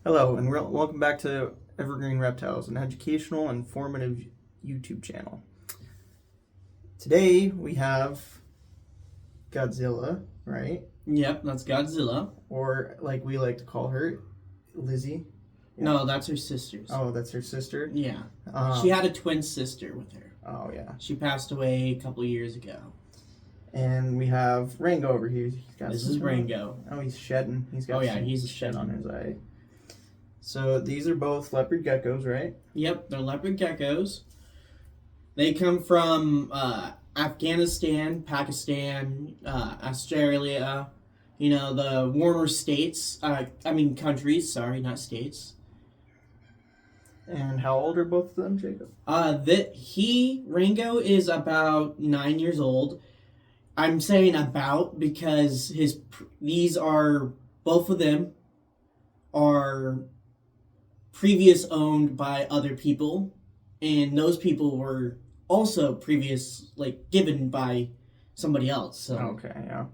Hello, and welcome back to Evergreen Reptiles, an educational and informative YouTube channel. Today we have Godzilla, right? Yep, that's Godzilla. Or like we like to call her, Lizzie. Yeah. No, that's her sister's. Oh, that's her sister? Yeah. She had a twin sister with her. Oh, yeah. She passed away a couple years ago. And we have Rango over here. This is Rango. Oh, he's shedding. He's got he's shed on his eye. So these are both leopard geckos, right? Yep, they're leopard geckos. They come from Afghanistan, Pakistan, Australia, the warmer states. Countries, sorry, not states. And how old are both of them, Jacob? Rango is about 9 years old. I'm saying about because both of them are previous owned by other people, and those people were also given by somebody else. So. Okay, yeah.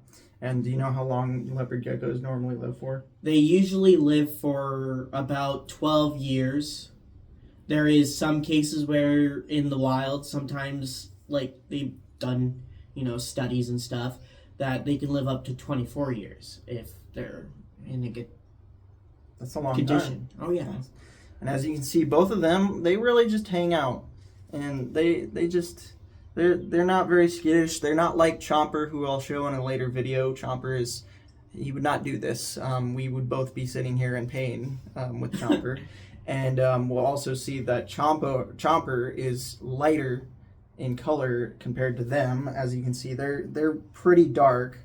And do you know how long leopard geckos normally live for? They usually live for about 12 years. There is some cases where in the wild, sometimes they've done, studies and stuff, that they can live up to 24 years if they're in a good That's a long condition. Time. Oh, yeah. And as you can see, both of them, they really just hang out. And they're not very skittish. They're not like Chomper, who I'll show in a later video. Chomper he would not do this. We would both be sitting here in pain with Chomper. And we'll also see that Chomper is lighter in color compared to them. As you can see, they're pretty dark.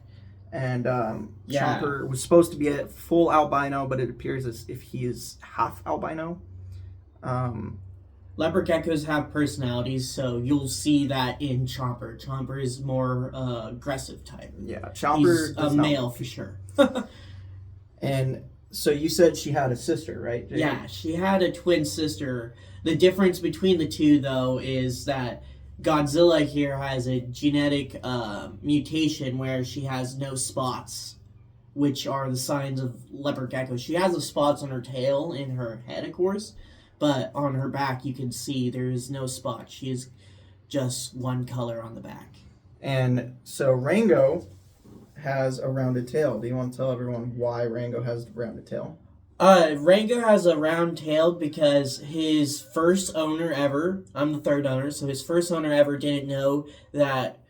And Chomper was supposed to be a full albino, but it appears as if he is half albino. Leopard geckos have personalities, so you'll see that in Chomper. Chomper is more aggressive type. Yeah, Chomper is a male for sure. And so you said she had a sister, right, Jay? Yeah, she had a twin sister. The difference between the two, though, is that Godzilla here has a genetic mutation where she has no spots, which are the signs of leopard gecko. She has the spots on her tail and her head, of course, but on her back you can see there is no spot. She is just one color on the back. And so Rango has a rounded tail. Do you want to tell everyone why Rango has a rounded tail? Rango has a round tail because his first owner ever, I'm the third owner, so his first owner ever didn't know that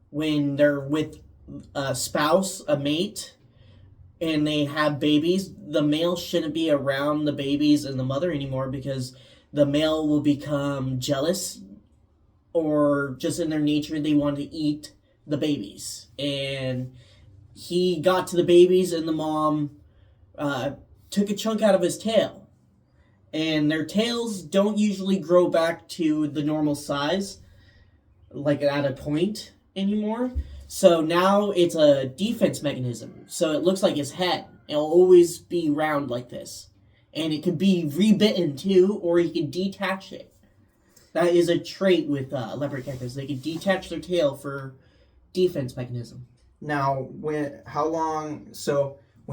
when they're with a spouse, a mate, and they have babies, the male shouldn't be around the babies and the mother anymore because the male will become jealous or just in their nature they want to eat the babies. And he got to the babies and the mom took a chunk out of his tail. And their tails don't usually grow back to the normal size, like at a point anymore. So now it's a defense mechanism. So it looks like his head. It'll always be round like this. And it could be rebitten too, or you can detach it. That is a trait with leopard geckos. They can detach their tail for defense mechanism. Now, when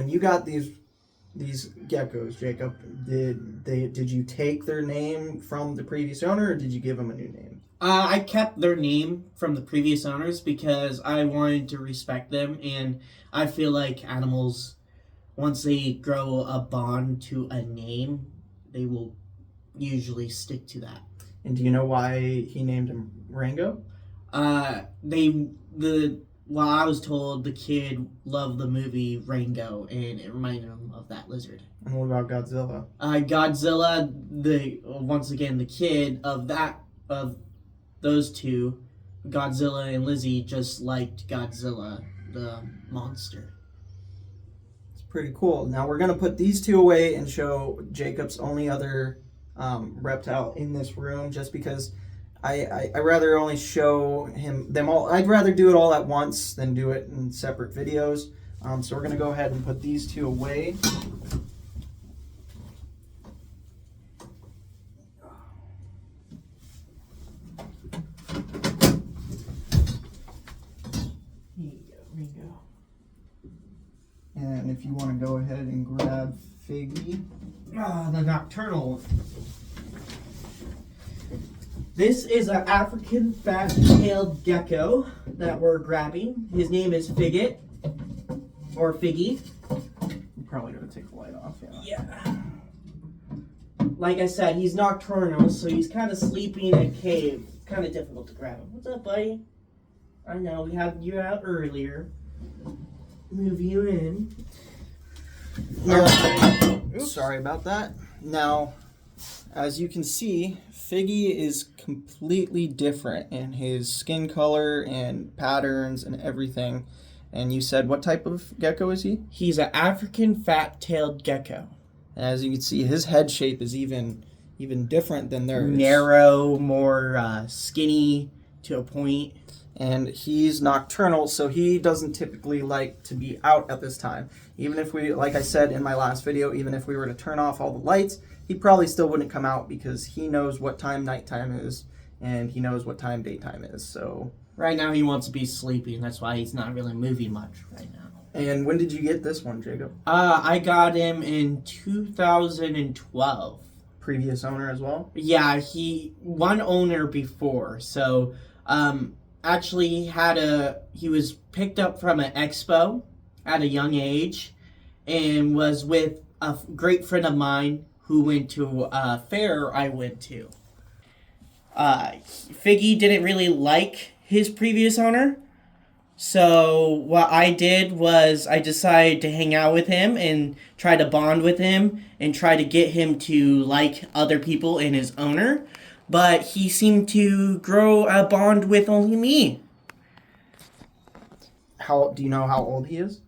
you got these geckos, Jacob, did you take their name from the previous owner, or did you give them a new name? I kept their name from the previous owners because I wanted to respect them, and I feel like animals, once they grow a bond to a name, they will usually stick to that. And do you know why he named him Rango? Well, I was told the kid loved the movie Rango, and it reminded him of that lizard. And what about Godzilla? Godzilla, once again, the kid of those two, Godzilla and Lizzie, just liked Godzilla, the monster. It's pretty cool. Now we're going to put these two away and show Jacob's only other reptile in this room, just because I rather only show them all. I'd rather do it all at once than do it in separate videos. So we're going to go ahead and put these two away. And if you want to go ahead and grab Figgy. The nocturnal. This is an African fat-tailed gecko that we're grabbing. His name is Figget, or Figgy. I'm probably going to take the light off. Yeah. Like I said, he's nocturnal, so he's kind of sleeping in a cave. It's kind of difficult to grab him. What's up, buddy? I know, we had you out earlier. Move you in. Sorry about that. Now, as you can see, Figgy is completely different in his skin color and patterns and everything. And you said, what type of gecko is he? He's an African fat-tailed gecko. And as you can see, his head shape is even different than theirs. Narrow, more skinny to a point. And he's nocturnal, so he doesn't typically like to be out at this time. Even if we, like I said in my last video, even if we were to turn off all the lights, he probably still wouldn't come out because he knows what time nighttime is and he knows what time daytime is. So right now he wants to be sleeping. That's why he's not really moving much right now. And when did you get this one, Jacob? I got him in 2012. Previous owner as well? Yeah, one owner before. So, actually he was picked up from an expo at a young age and was with a great friend of mine who went to a fair I went to. Figgy didn't really like his previous owner. So what I did was I decided to hang out with him and try to bond with him and try to get him to like other people and his owner. But he seemed to grow a bond with only me. Do you know how old he is?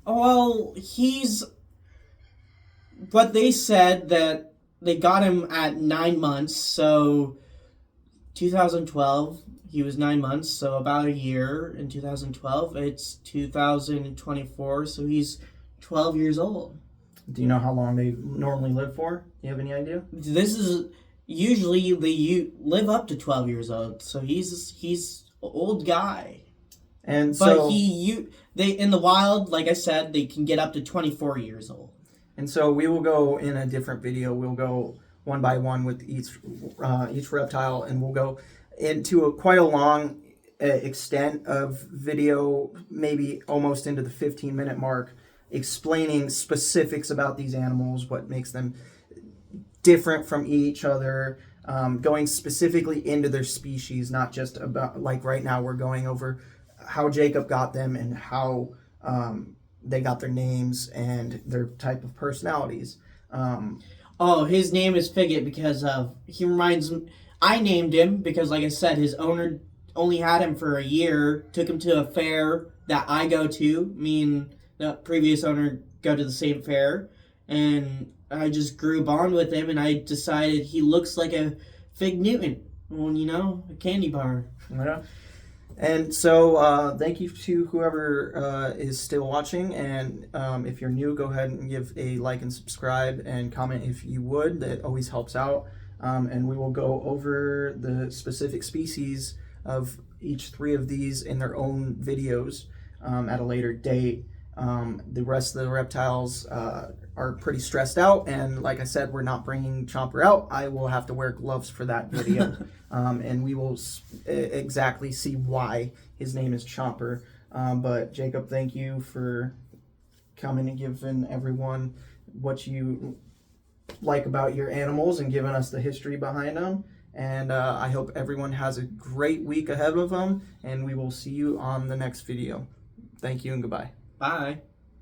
Well, but they said that they got him at 9 months, so 2012, he was 9 months, so about a year in 2012. It's 2024, so he's 12 years old. Do you know how long they normally live for? Do you have any idea? Usually they live up to 12 years old, so he's an old guy. And but they in the wild, like I said, they can get up to 24 years old. And so we will go in a different video. We'll go one by one with each reptile, and we'll go into quite a long extent of video, maybe almost into the 15-minute mark, explaining specifics about these animals, what makes them different from each other, going specifically into their species, not just about, like right now we're going over how Jacob got them and how they got their names and their type of personalities. His name is Figget because he reminds me. I named him because, like I said, his owner only had him for a year, took him to a fair that I go to. Me and the previous owner go to the same fair, and I just grew a bond with him, and I decided he looks like a Fig Newton. Well, a candy bar. Yeah. And so thank you to whoever is still watching, and if you're new, go ahead and give a like and subscribe and comment if you would. That always helps out. And we will go over the specific species of each three of these in their own videos at a later date. The rest of the reptiles are pretty stressed out, and like I said, we're not bringing Chomper out. I will have to wear gloves for that video, and we will exactly see why his name is Chomper. But Jacob, thank you for coming and giving everyone what you like about your animals and giving us the history behind them. And I hope everyone has a great week ahead of them, and we will see you on the next video. Thank you and goodbye. Bye.